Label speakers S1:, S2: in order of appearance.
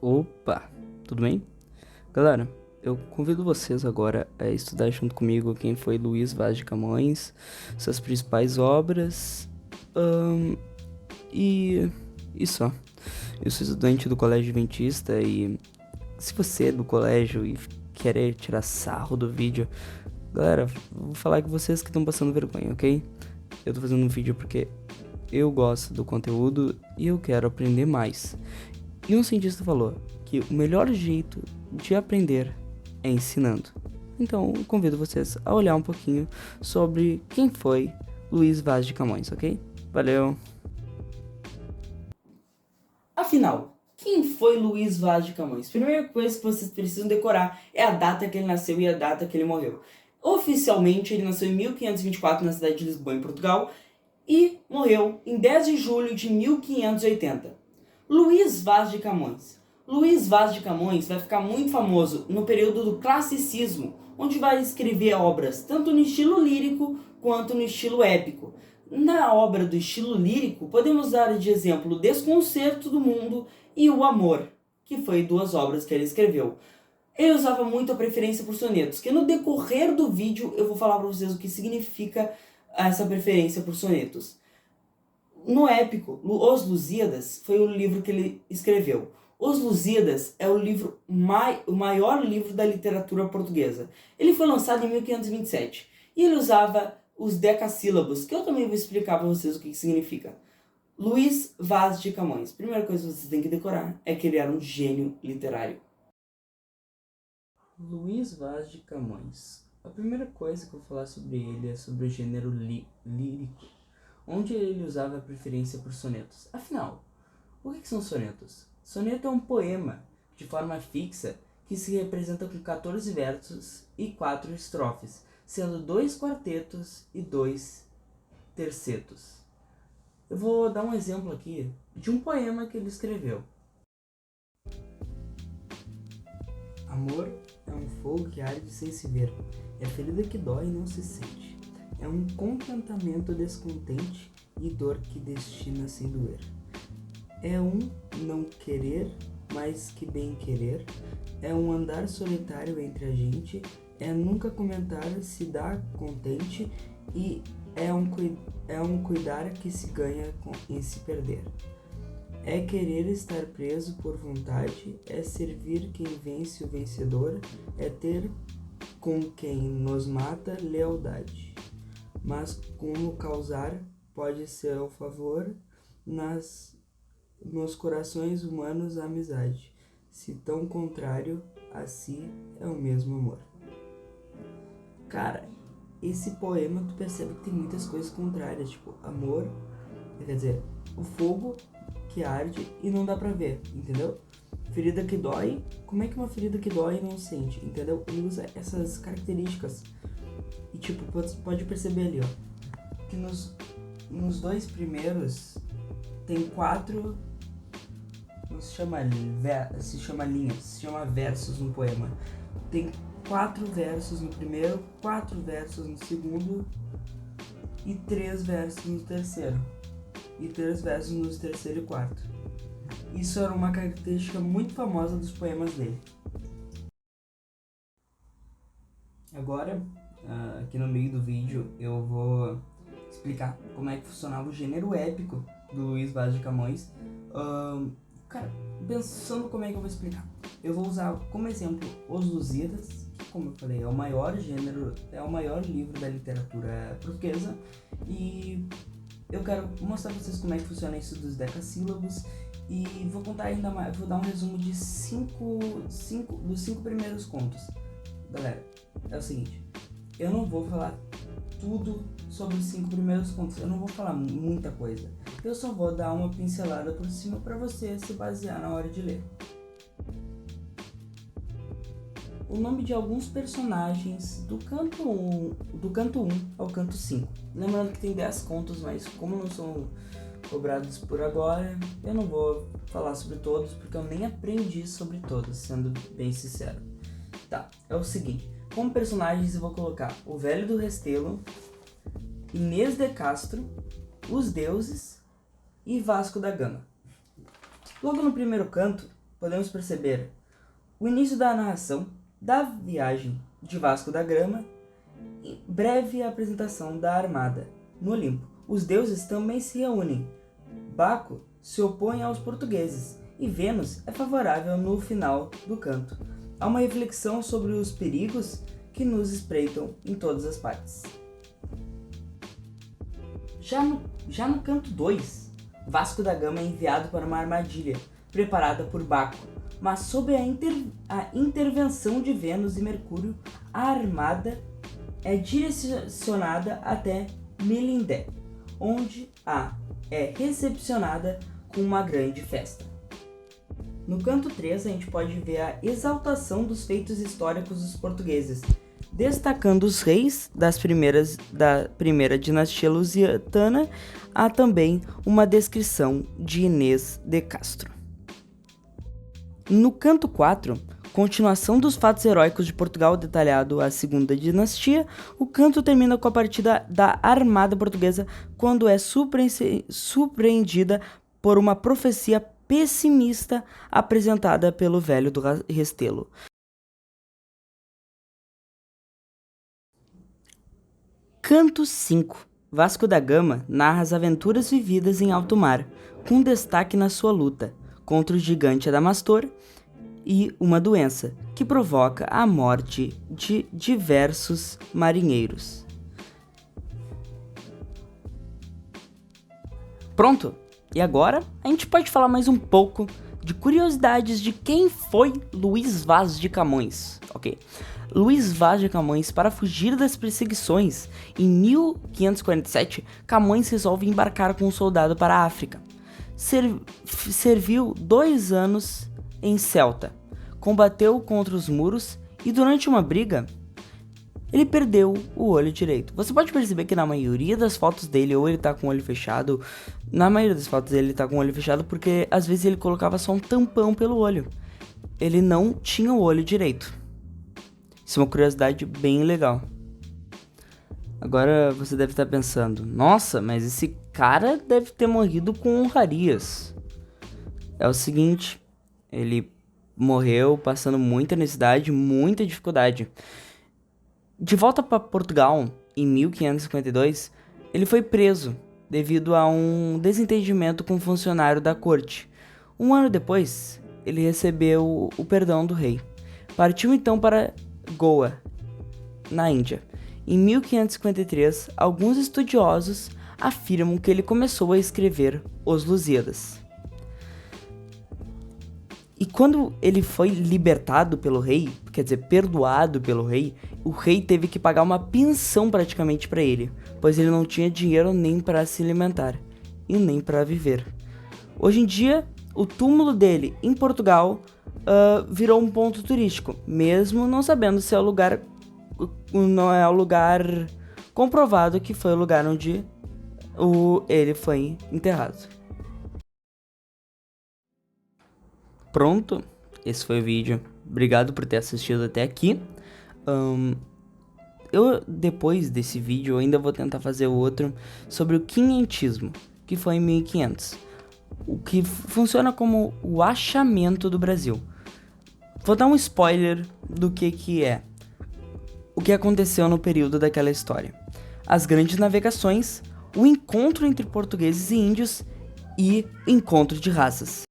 S1: Opa, tudo bem? Galera, eu convido vocês agora a estudar junto comigo quem foi Luiz Vaz de Camões, suas principais obras, ahn, e, e só. Eu sou estudante do Colégio Adventista e se você é do colégio e querer tirar sarro do vídeo, galera, vou falar com vocês que estão passando vergonha, ok? Eu tô fazendo um vídeo porque eu gosto do conteúdo e eu quero aprender mais. E um cientista falou que o melhor jeito de aprender é ensinando. Então, eu convido vocês a olhar um pouquinho sobre quem foi Luiz Vaz de Camões, ok? Valeu! Afinal, quem foi Luiz Vaz de Camões? Primeira coisa que vocês precisam decorar é a data que ele nasceu e a data que ele morreu. Oficialmente, ele nasceu em 1524 na cidade de Lisboa, em Portugal, e morreu em 10 de julho de 1580. Luiz Vaz de Camões. Luiz Vaz de Camões vai ficar muito famoso no período do classicismo, onde vai escrever obras tanto no estilo lírico quanto no estilo épico. Na obra do estilo lírico, podemos dar de exemplo O Desconcerto do Mundo e O Amor, que foi duas obras que ele escreveu. Ele usava muito a preferência por sonetos, que no decorrer do vídeo eu vou falar para vocês o que significa essa preferência por sonetos. No épico, Os Lusíadas foi o livro que ele escreveu. Os Lusíadas é o maior livro da literatura portuguesa. Ele foi lançado em 1527 e ele usava os decassílabos, que eu também vou explicar para vocês o que significa. Luiz Vaz de Camões. Primeira coisa que vocês têm que decorar é que ele era um gênio literário. Luiz Vaz de Camões. A primeira coisa que eu vou falar sobre ele é sobre o gênero lírico, onde ele usava a preferência por sonetos. Afinal, o que são sonetos? Soneto é um poema de forma fixa que se representa com 14 versos e 4 estrofes, sendo 2 quartetos e 2 tercetos. Eu vou dar um exemplo aqui de um poema que ele escreveu. Amor é um fogo que arde sem se ver, é ferida que dói e não se sente. É um contentamento descontente e dor que destina sem doer. É um não querer mais que bem querer, é um andar solitário entre a gente, é nunca comentar se dá contente e é um cuidar que se ganha em se perder. É querer estar preso por vontade, é servir quem vence o vencedor, é ter com quem nos mata lealdade. Mas como causar pode ser ao favor nos corações humanos a amizade, se tão contrário a si é o mesmo amor. Cara, esse poema tu percebe que tem muitas coisas contrárias, tipo amor, quer dizer, o fogo que arde e não dá pra ver, entendeu? Ferida que dói, como é que uma ferida que dói não sente, entendeu? Ele usa essas características e tipo, pode perceber ali, ó, que nos dois primeiros tem 4, não se chama linhas, se chama versos no poema. Tem 4 versos no primeiro, 4 versos no segundo e 3 versos no terceiro. E 3 versos no terceiro e quarto. Isso era uma característica muito famosa dos poemas dele. Agora, aqui no meio do vídeo, eu vou explicar como é que funcionava o gênero épico do Luiz Vaz de Camões. Cara, pensando como é que eu vou explicar. Eu vou usar como exemplo Os Lusíadas, que, como eu falei, é o maior gênero, é o maior livro da literatura portuguesa. E eu quero mostrar pra vocês como é que funciona isso dos decassílabos e vou contar ainda mais, vou dar um resumo de dos 5 primeiros contos. Galera, é o seguinte, eu não vou falar tudo sobre os 5 primeiros contos, eu não vou falar muita coisa. Eu só vou dar uma pincelada por cima para você se basear na hora de ler. O nome de alguns personagens do canto 1 ao canto 5. Lembrando que tem 10 contos, mas como não são cobrados por agora, eu não vou falar sobre todos, porque eu nem aprendi sobre todos, sendo bem sincero. Tá, é o seguinte, como personagens eu vou colocar o Velho do Restelo, Inês de Castro, Os Deuses e Vasco da Gama. Logo no primeiro canto, podemos perceber o início da narração da viagem de Vasco da Gama e breve apresentação da armada no Olimpo. Os deuses também se reúnem. Baco se opõe aos portugueses e Vênus é favorável no final do canto. Há uma reflexão sobre os perigos que nos espreitam em todas as partes. Já no canto 2, Vasco da Gama é enviado para uma armadilha preparada por Baco, mas sob a intervenção de Vênus e Mercúrio, a armada é direcionada até Melindé, onde é recepcionada com uma grande festa. No canto 3, a gente pode ver a exaltação dos feitos históricos dos portugueses, destacando os reis da primeira dinastia lusitana. Há também uma descrição de Inês de Castro. No canto 4, continuação dos fatos heróicos de Portugal detalhado à segunda dinastia, o canto termina com a partida da armada portuguesa quando é surpreendida por uma profecia pessimista apresentada pelo velho do Restelo. Canto 5. Vasco da Gama narra as aventuras vividas em alto mar, com destaque na sua luta contra o gigante Adamastor e uma doença que provoca a morte de diversos marinheiros. Pronto! E agora a gente pode falar mais um pouco de curiosidades de quem foi Luís Vaz de Camões, ok? Luís Vaz de Camões, para fugir das perseguições, em 1547, Camões resolve embarcar com um soldado para a África. Serviu 2 anos em Celta, combateu contra os muros e durante uma briga, ele perdeu o olho direito. Você pode perceber que na maioria das fotos dele, ou ele tá com o olho fechado, na maioria das fotos dele ele tá com o olho fechado porque às vezes ele colocava só um tampão pelo olho. Ele não tinha o olho direito. Isso é uma curiosidade bem legal. Agora você deve estar pensando, nossa, mas esse cara deve ter morrido com honrarias. É o seguinte, ele morreu passando muita necessidade, muita dificuldade. De volta para Portugal, em 1552, ele foi preso devido a um desentendimento com um funcionário da corte. 1 ano depois, ele recebeu o perdão do rei. Partiu então para Goa, na Índia. Em 1553, alguns estudiosos afirmam que ele começou a escrever Os Lusíadas. E quando ele foi libertado pelo rei, quer dizer, perdoado pelo rei, o rei teve que pagar uma pensão praticamente para ele, pois ele não tinha dinheiro nem para se alimentar e nem para viver. Hoje em dia, o túmulo dele em Portugal virou um ponto turístico, mesmo não sabendo se é o lugar, não é o lugar comprovado que foi o lugar onde ele foi enterrado. Pronto, esse foi o vídeo. Obrigado por ter assistido até aqui. Eu, depois desse vídeo, eu ainda vou tentar fazer outro sobre o quinhentismo, que foi em 1500. O que funciona como o achamento do Brasil. Vou dar um spoiler do que é. O que aconteceu no período daquela história. As grandes navegações, o encontro entre portugueses e índios e encontro de raças.